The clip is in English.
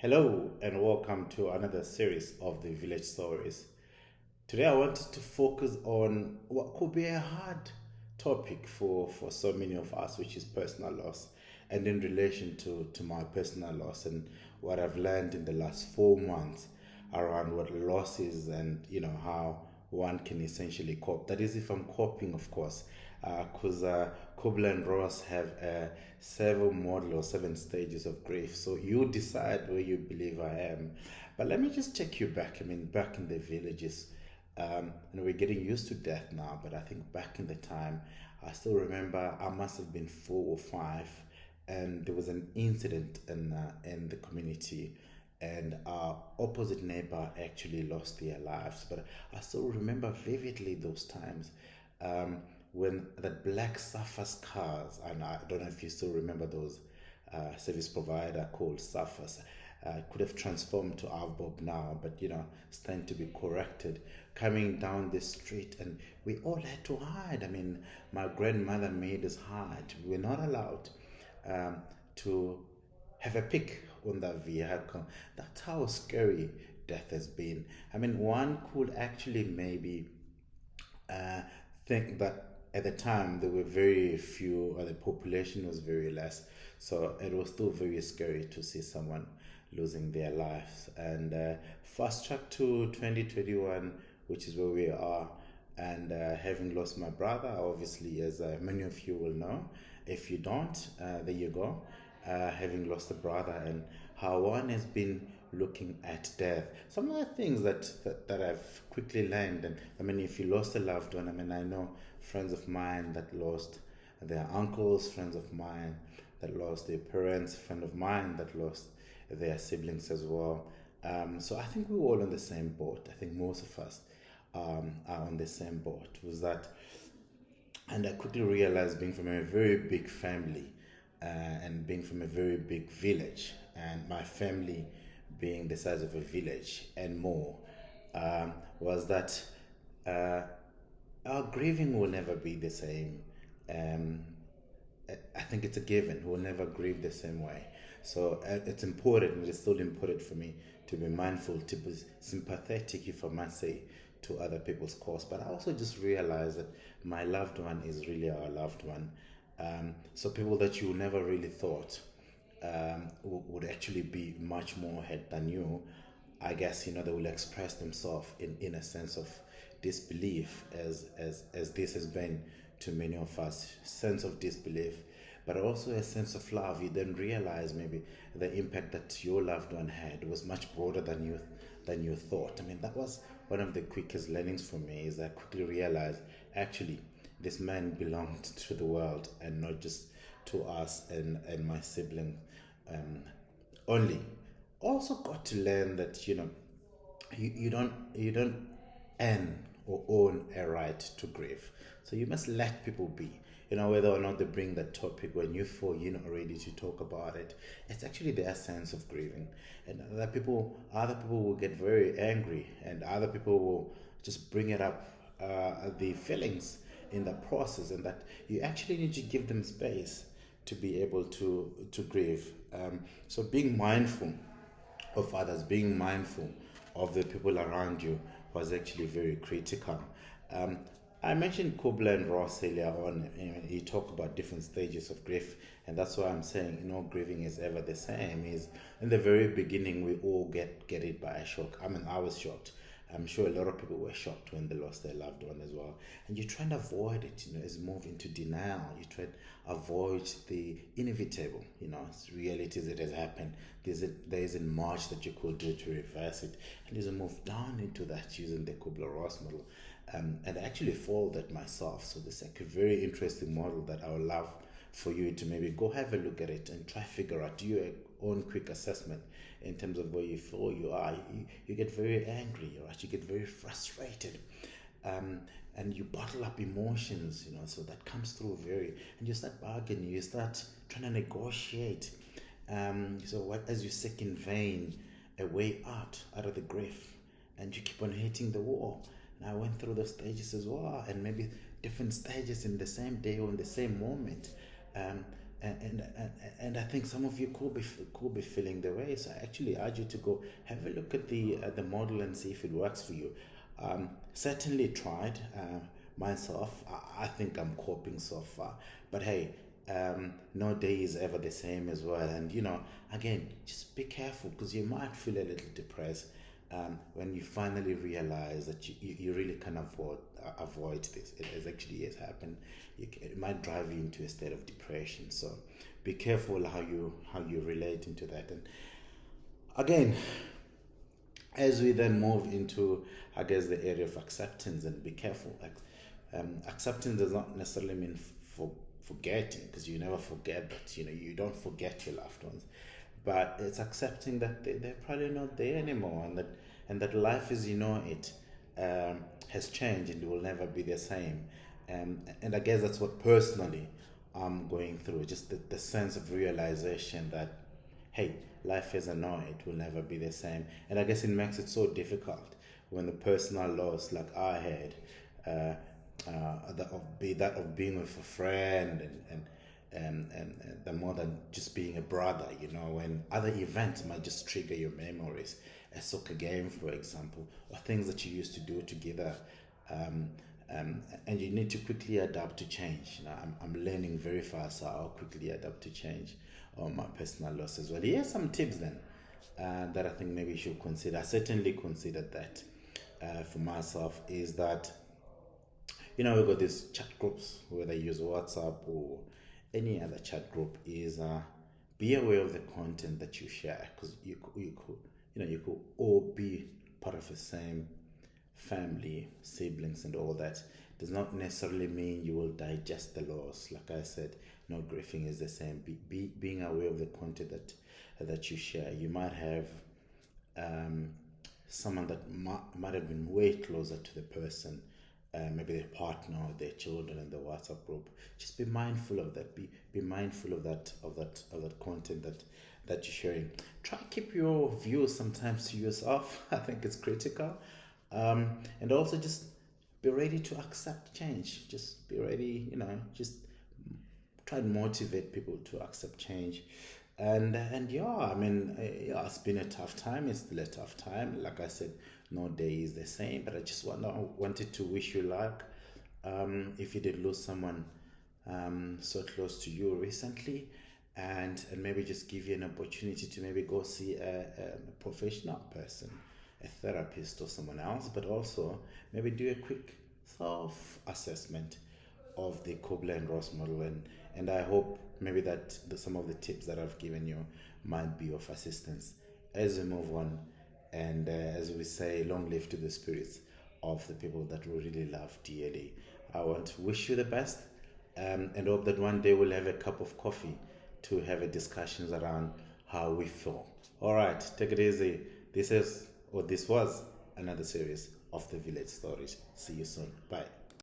Hello and welcome to another series of the Village Stories. Today I wanted to focus on what could be a hard topic for so many of us, which is personal loss, and in relation to my personal loss and what I've learned in the last 4 months around what loss is and how one can essentially cope. That is, if I'm coping, of course, because Kubler and Ross have a 7 model or 7 stages of grief. So you decide where you believe I am. But let me just take you back. I mean, back in the villages, and we're getting used to death now. But I think back in the time, I still remember I must have been 4 or 5, and there was an incident in the community, and our opposite neighbor actually lost their lives. But I still remember vividly those times, when that black SAFFAS cars, and I don't know if you still remember those, service provider called SAFFAS. Could have transformed to Avbob now, but it's time to be corrected. Coming down the street, and we all had to hide. I mean, my grandmother made us hide. We were not allowed to have a pick on that vehicle. That's how scary death has been. I mean, one could actually maybe think that at the time there were very few, or the population was very less, so it was still very scary to see someone losing their lives. And fast track to 2021, which is where we are, and having lost my brother, obviously, as many of you will know. If you don't, there you go. Having lost a brother, and how one has been looking at death. Some of the things that I've quickly learned, and I mean, if you lost a loved one, I mean, I know friends of mine that lost their uncles, friends of mine that lost their parents, friend of mine that lost their siblings as well. So I think we're all on the same boat. I think most of us are on the same boat. Was that, and I quickly realized, being from a very big family, and being from a very big village, and my family being the size of a village and more, was that uh, our grieving will never be the same. Um, I think it's a given. We'll never grieve the same way. So it's important, and it's still important for me to be mindful, to be sympathetic, if I must say, to other people's cause. But I also just realize that my loved one is really our loved one. So people that you never really thought would actually be much more ahead than you, I guess, they will express themselves in a sense of disbelief, as this has been to many of us, sense of disbelief, but also a sense of love. You then realize maybe the impact that your loved one had was much broader than you thought. I mean, that was one of the quickest learnings for me, is I quickly realized, actually, this man belonged to the world and not just to us and my sibling, um, only. Also got to learn that you don't earn or own a right to grieve. So you must let people be. Whether or not they bring that topic, when you feel you're not ready to talk about it, it's actually their sense of grieving. And other people will get very angry, and other people will just bring it up, the feelings in the process, and that you actually need to give them space to be able to grieve. So being mindful of others, being mindful of the people around you, was actually very critical. Um, I mentioned Kubler and Ross earlier on. He talked about different stages of grief, and that's why I'm saying no grieving is ever the same. Is in the very beginning we all get it by a shock. I mean, I was shocked. I'm sure a lot of people were shocked when they lost their loved one as well. And you try and avoid it, as you move into denial. You try to avoid the inevitable, it's realities that has happened. There isn't much that you could do to reverse it. And as you move down into that using the Kubler-Ross model, and I actually followed that myself. So this is like a very interesting model that I would love for you to maybe go have a look at it and try figure out, do your own quick assessment in terms of where you feel you are. You get very angry, right? You get very frustrated, and you bottle up emotions, so that comes through very, and you start bargaining, you start trying to negotiate. So what, as you seek in vain a way out of the grief, and you keep on hitting the wall. And I went through those stages as well, and maybe different stages in the same day or in the same moment. Um, and I think some of you could be feeling the way. So I actually urge you to go have a look at the model and see if it works for you. Certainly tried myself. I think I'm coping so far, but hey, no day is ever the same as well. And again, just be careful because you might feel a little depressed when you finally realize that you really can avoid this. It has actually has happened. It might drive you into a state of depression. So be careful how you relate into that. And again, as we then move into, I guess, the area of acceptance, and be careful. Like, acceptance does not necessarily mean forgetting, because you never forget that. You don't forget your loved ones, but it's accepting that they're probably not there anymore, and that life as you know it has changed and it will never be the same. And I guess that's what personally I'm going through, just the sense of realization that, hey, life as I know it will never be the same. And I guess it makes it so difficult when the personal loss, like I had, that of being with a friend, and the more than just being a brother, when other events might just trigger your memories, a soccer game, for example, or things that you used to do together. And you need to quickly adapt to change. I'm learning very fast how I'll quickly adapt to change on my personal loss as well. Here's some tips then that I think maybe you should consider. I certainly considered that for myself, is that we've got these chat groups, whether you use WhatsApp or any other chat group, is be aware of the content that you share, because you could all be part of the same family, siblings, and all that. Does not necessarily mean you will digest the loss. Like I said, no grieving is the same. Being aware of the content that you share. You might have someone that might have been way closer to the person, maybe their partner or their children in the WhatsApp group. Just be mindful of that. Be mindful of that content that you're sharing. Try to keep your views sometimes to yourself. I think it's critical. And also just be ready to accept change. Just be ready, just try and motivate people to accept change. And yeah, I mean, yeah, it's been a tough time. It's still a tough time. Like I said, no day is the same. But I just wanted to wish you luck. If you did lose someone so close to you recently, and maybe just give you an opportunity to maybe go see a professional person, a therapist or someone else, but also maybe do a quick self-assessment of the Kubler-Ross model, and I hope maybe that some of the tips that I've given you might be of assistance as we move on, and as we say, long live to the spirits of the people that we really love dearly. I want to wish you the best, and hope that one day we'll have a cup of coffee to have a discussions around how we feel. All right, take it easy. This was another series of the Village Stories. See you soon. Bye.